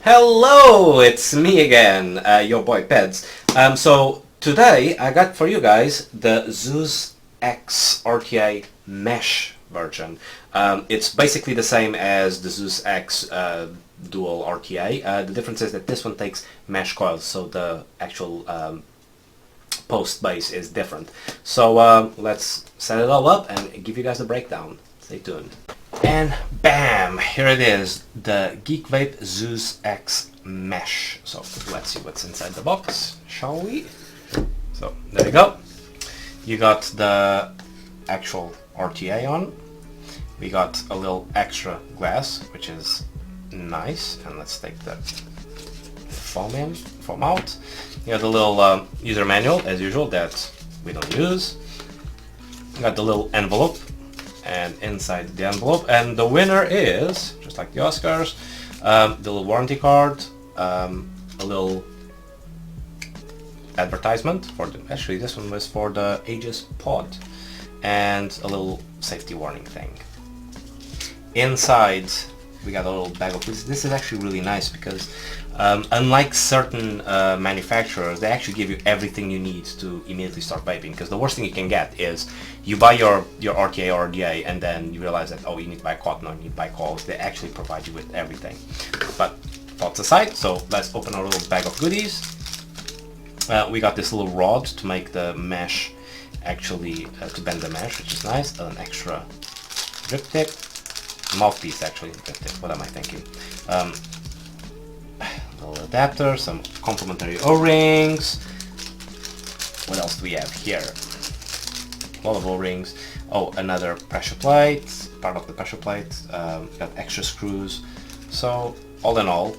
Hello, it's me again, your boy Peds. So today I got for you guys the Zeus X RTA mesh version. It's basically the same as the Zeus X dual RTA. The difference is that this one takes mesh coils, so the actual post base is different. So let's set it all up and give you guys a breakdown. Stay tuned. And bam! Here it is, the GeekVape Zeus X mesh. So let's see what's inside the box, shall we? So there you go. You got the actual RTA on. We got a little extra glass, which is nice. And let's take the foam out. You got the little user manual, as usual, that we don't use. You got the little envelope. And inside the envelope, and the winner is, just like the Oscars, the little warranty card, a little advertisement for the, actually this one was for the Aegis pod, and a little safety warning thing. Inside we got a little bag of goodies. This is actually really nice because unlike certain manufacturers, they actually give you everything you need to immediately start vaping. Because the worst thing you can get is you buy your RTA or RDA and then you realize that, oh, you need to buy cotton or you need to buy coils. They actually provide you with everything. But thoughts aside, so let's open our little bag of goodies. We got this little rod to make the mesh actually, to bend the mesh, which is nice. An extra drip tip. Mouthpiece actually, what am I thinking? Little adapter, some complementary O-rings. What else do we have here? A lot of O-rings. Oh, another pressure plate, part of the pressure plate. Got extra screws. So all in all,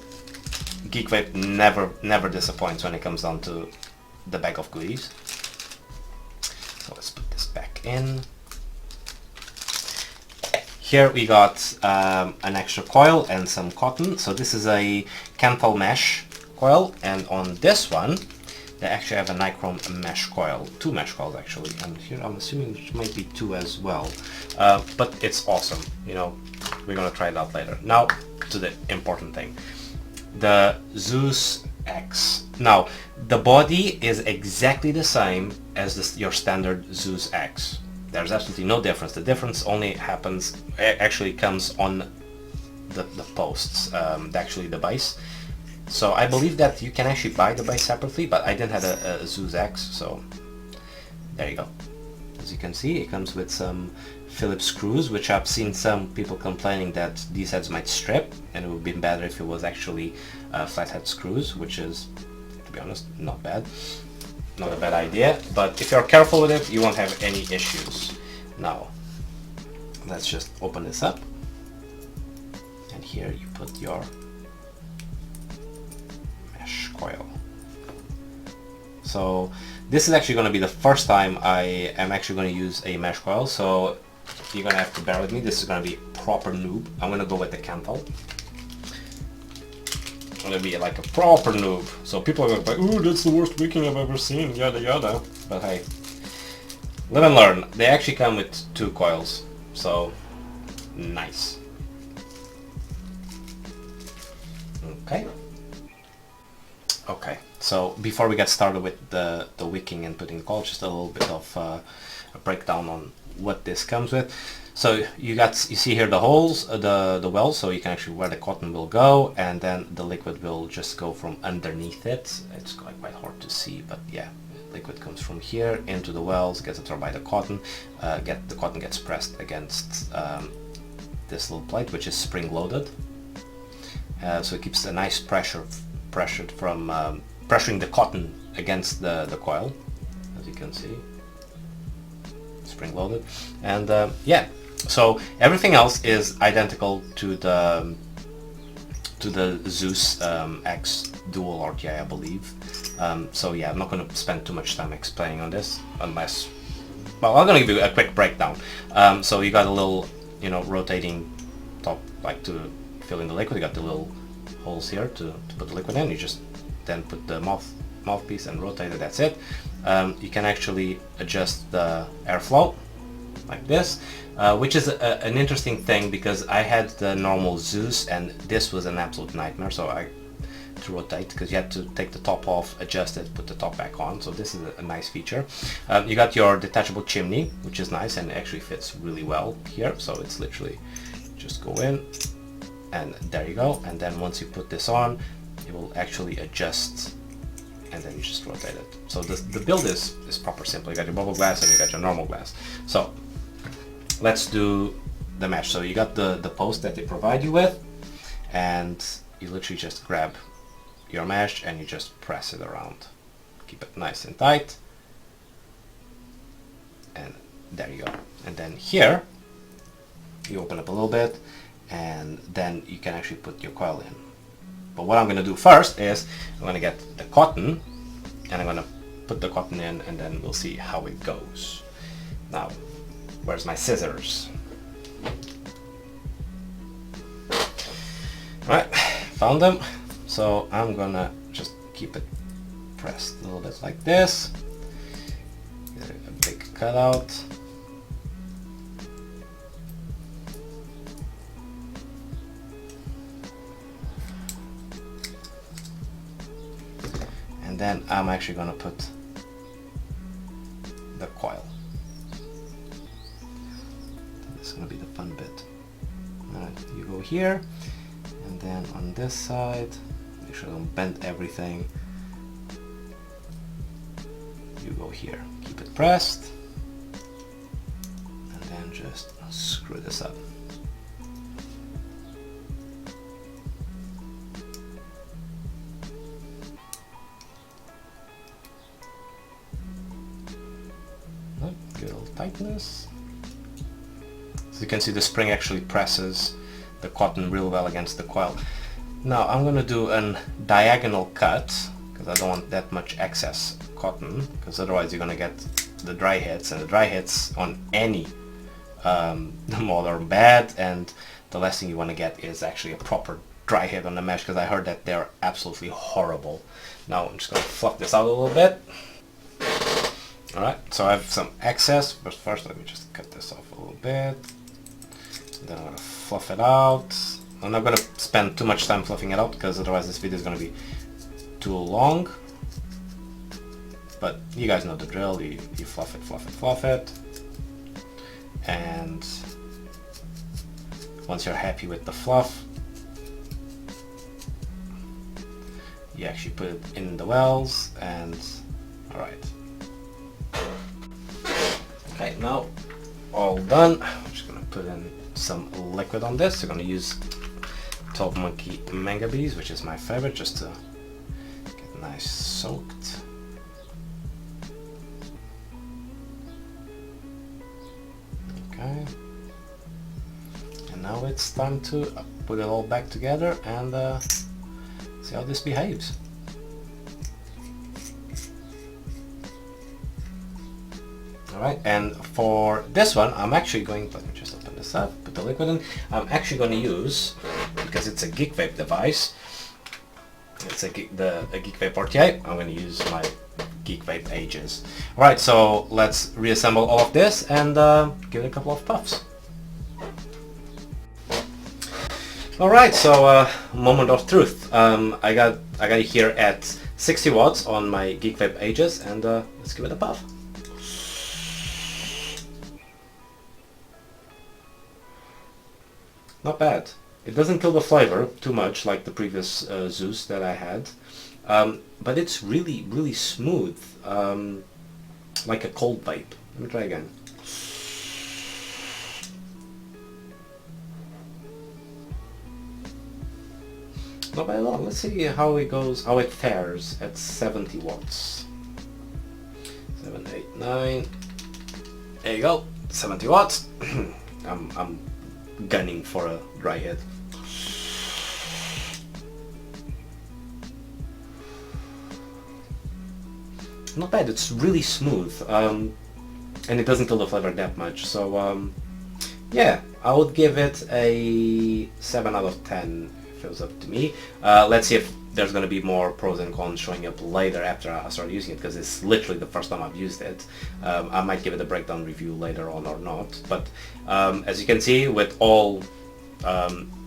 GeekVape never disappoints when it comes down to the bag of goodies. So let's put this back in. Here we got an extra coil and some cotton. So this is a Canthal mesh coil, and on this one they actually have a nichrome mesh coil, two mesh coils actually, and here I'm assuming it might be two as well. But it's awesome, you know, we're gonna try it out later. Now to the important thing, the Zeus X. Now the body is exactly the same as your standard Zeus X. There's absolutely no difference. The difference only happens, actually comes on the posts, actually the base. So I believe that you can actually buy the base separately, but I didn't have a Zeus X, so there you go. As you can see, it comes with some Phillips screws, which I've seen some people complaining that these heads might strip, and it would be better if it was actually flathead screws, which is, to be honest, not bad. Not a bad idea, but if you're careful with it, you won't have any issues. Now, let's just open this up, and here you put your mesh coil. So this is actually going to be the first time I am actually going to use a mesh coil, so you're going to have to bear with me. This is going to be proper noob. I'm going to go with the Canthal. Gonna be like a proper noob. So people are going to be like, ooh, that's the worst wicking I've ever seen, yada yada. But hey, live and learn. They actually come with two coils, so nice. Okay, so before we get started with the wicking and putting the coil, just a little bit of a breakdown on what this comes with. So you see here the holes, the wells, so you can actually where the cotton will go, and then the liquid will just go from underneath it. It's quite hard to see, but yeah, liquid comes from here into the wells, gets absorbed by the cotton. The cotton gets pressed against this little plate, which is spring loaded. So it keeps a nice pressure from pressuring the cotton against the coil, as you can see. Spring loaded, and yeah. So everything else is identical to the Zeus X dual RTA, I believe. So yeah, I'm not going to spend too much time explaining on this, unless, well, I'm going to give you a quick breakdown. So you got a little, you know, rotating top, like to fill in the liquid. You got the little holes here to put the liquid in. You just then put the mouthpiece and rotate it. That's it. You can actually adjust the airflow like this, which is an interesting thing, because I had the normal Zeus and this was an absolute nightmare. So I to rotate because you had to take the top off, adjust it, put the top back on. So this is a nice feature. You got your detachable chimney, which is nice and actually fits really well here. So it's literally just go in and there you go. And then once you put this on, it will actually adjust and then you just rotate it. So the build is proper simple. You got your bubble glass and you got your normal glass. So let's do the mesh. So you got the post that they provide you with, and you literally just grab your mesh and you just press it around. Keep it nice and tight. And there you go. And then here, you open up a little bit and then you can actually put your coil in. But what I'm going to do first is I'm going to get the cotton and I'm going to put the cotton in and then we'll see how it goes. Now, where's my scissors? Alright, found them. So I'm gonna just keep it pressed a little bit like this. Get a big cutout. And then I'm actually gonna put the coil. This is gonna be the fun bit. Alright, you go here. And then on this side, make sure don't bend everything. You go here, keep it pressed, and then just screw this up. Good old tightness. So you can see the spring actually presses the cotton real well against the coil. Now I'm going to do a diagonal cut because I don't want that much excess cotton, because otherwise you're going to get the dry hits, and the dry hits on any mod are bad, and the last thing you want to get is actually a proper dry hit on the mesh, because I heard that they're absolutely horrible. Now I'm just going to fluff this out a little bit. Alright, so I have some excess, but first let me just cut this off a little bit. Then I'm going to fluff it out. I'm not going to spend too much time fluffing it out because otherwise this video is going to be too long. But you guys know the drill. You fluff it, fluff it, fluff it. And once you're happy with the fluff, you actually put it in the wells and alright. Okay, now all done. I'm just going to put in some liquid on this. We're going to use 12 Monkey Manga Bees, which is my favorite, just to get nice soaked. Okay. And now it's time to put it all back together and see how this behaves. Alright, and for this one, I'm actually going to, let me just open this up, put the liquid in. I'm actually going to use, because it's a GeekVape device, it's a GeekVape RTA, I'm going to use my GeekVape Ages. Alright, so let's reassemble all of this and give it a couple of puffs. Alright, so moment of truth. I got it here at 60 watts on my GeekVape Ages, and let's give it a puff. Not bad. It doesn't kill the flavor too much like the previous Zeus that I had, but it's really, really smooth, like a cold vape. Let me try again. Not bad at all. Let's see how it goes, how it fares at 70 watts. 7, 8, 9. There you go, 70 watts. I'm gunning for a dry hit. Not bad, it's really smooth, and it doesn't kill the flavor that much, so yeah, I would give it a 7 out of 10 if it was up to me. Let's see if there's going to be more pros and cons showing up later after I start using it, because it's literally the first time I've used it. I might give it a breakdown review later on or not, but as you can see with all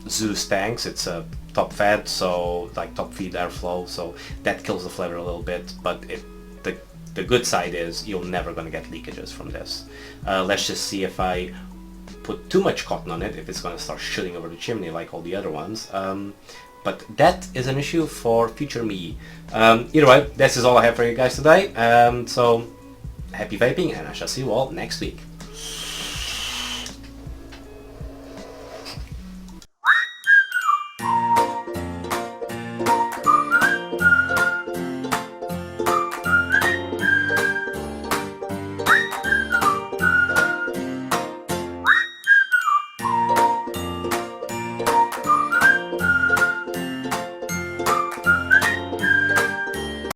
Zeus tanks, it's a top fed, so like top feed airflow, so that kills the flavor a little bit, but the good side is you're never going to get leakages from this. Let's just see if I put too much cotton on it, if it's going to start shooting over the chimney like all the other ones. But that is an issue for future me. Either way, this is all I have for you guys today. So happy vaping, and I shall see you all next week.